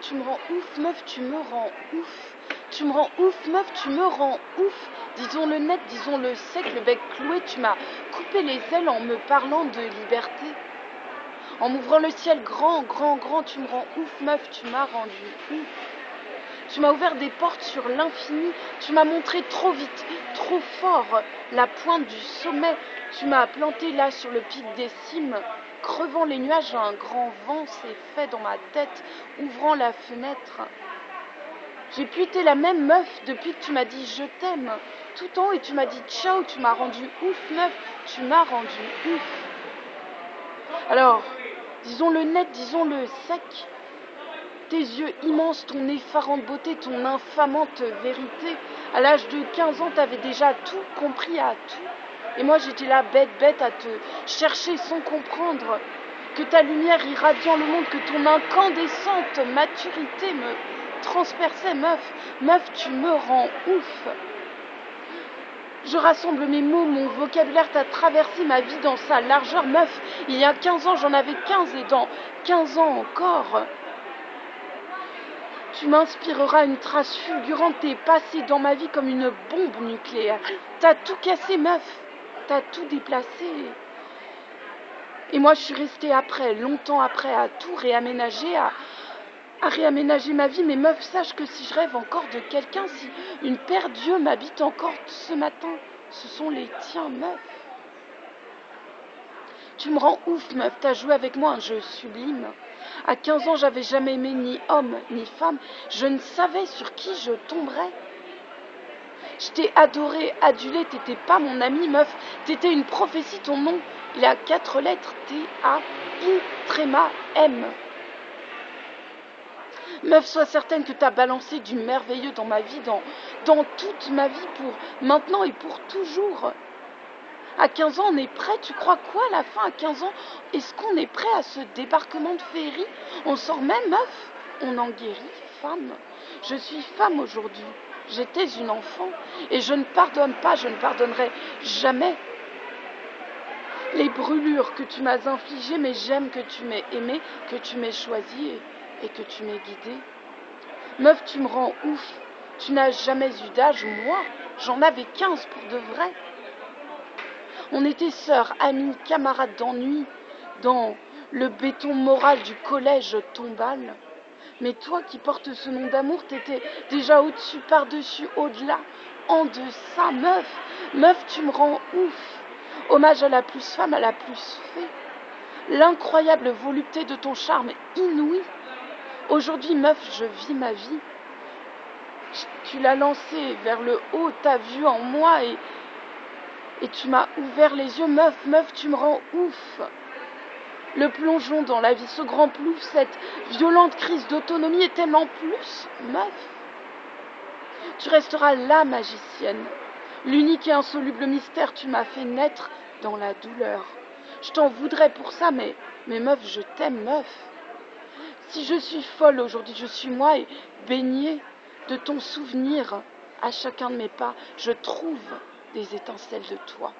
Tu me rends ouf, meuf, tu me rends ouf. Tu me rends ouf, meuf, tu me rends ouf. Disons-le net, disons-le sec, le bec cloué, tu m'as coupé les ailes en me parlant de liberté. En m'ouvrant le ciel grand, grand, grand, tu me rends ouf, meuf, tu m'as rendu ouf. Tu m'as ouvert des portes sur l'infini, tu m'as montré trop vite, trop fort, la pointe du sommet. Tu m'as planté là sur le pic des cimes, crevant les nuages, un grand vent s'est fait dans ma tête, ouvrant la fenêtre. J'ai pu être la même meuf depuis que tu m'as dit je t'aime, tout en haut et tu m'as dit ciao, tu m'as rendu ouf, meuf, tu m'as rendu ouf. Alors, disons-le net, disons-le sec. Tes yeux immenses, ton effarante beauté, ton infamante vérité. À l'âge de 15 ans, t'avais déjà tout compris à tout. Et moi, j'étais là, bête, à te chercher sans comprendre. Que ta lumière irradiant le monde, que ton incandescente maturité me transperçait, meuf. Meuf, tu me rends ouf. Je rassemble mes mots, mon vocabulaire t'a traversé ma vie dans sa largeur, meuf. Il y a 15 ans, j'en avais 15 et dans 15 ans encore. Tu m'inspireras une trace fulgurante et passée dans ma vie comme une bombe nucléaire. T'as tout cassé, meuf. T'as tout déplacé. Et moi, je suis restée après, longtemps après, à tout réaménager, à réaménager ma vie. Mais meuf, sache que si je rêve encore de quelqu'un, si une paire d'yeux m'habite encore ce matin, ce sont les tiens, meuf. Tu me rends ouf, meuf, t'as joué avec moi un jeu sublime. À 15 ans, j'avais jamais aimé ni homme ni femme. Je ne savais sur qui je tomberais. Je t'ai adoré, adulé, t'étais pas mon ami, meuf. T'étais une prophétie, ton nom. Il a 4 lettres, T-A-I-M. Meuf, sois certaine que t'as balancé du merveilleux dans ma vie, dans toute ma vie, pour maintenant et pour toujours. À 15 ans, on est prêt, tu crois quoi à la fin à 15 ans? Est-ce qu'on est prêt à ce débarquement de féerie? On sort même, meuf? On en guérit, femme. Je suis femme aujourd'hui. J'étais une enfant. Et je ne pardonne pas, je ne pardonnerai jamais les brûlures que tu m'as infligées, mais j'aime que tu m'aies aimé, que tu m'aies choisi et que tu m'aies guidée. Meuf, tu me rends ouf. Tu n'as jamais eu d'âge, moi, j'en avais 15 pour de vrai. On était sœurs, amies, camarades d'ennui, dans le béton moral du collège Tombal. Mais toi qui portes ce nom d'amour, t'étais déjà au-dessus, par-dessus, au-delà, en deçà, meuf. Meuf, tu me rends ouf. Hommage à la plus femme, à la plus fée. L'incroyable volupté de ton charme inouï. Aujourd'hui, meuf, je vis ma vie. Tu l'as lancée vers le haut, t'as vu en moi et tu m'as ouvert les yeux, meuf, tu me rends ouf. Le plongeon dans la vie, ce grand plouf, cette violente crise d'autonomie est tellement plus, meuf. Tu resteras la magicienne, l'unique et insoluble mystère, tu m'as fait naître dans la douleur. Je t'en voudrais pour ça, mais meuf, je t'aime, meuf. Si je suis folle aujourd'hui, je suis moi et baignée de ton souvenir à chacun de mes pas, je trouve des étincelles de toi.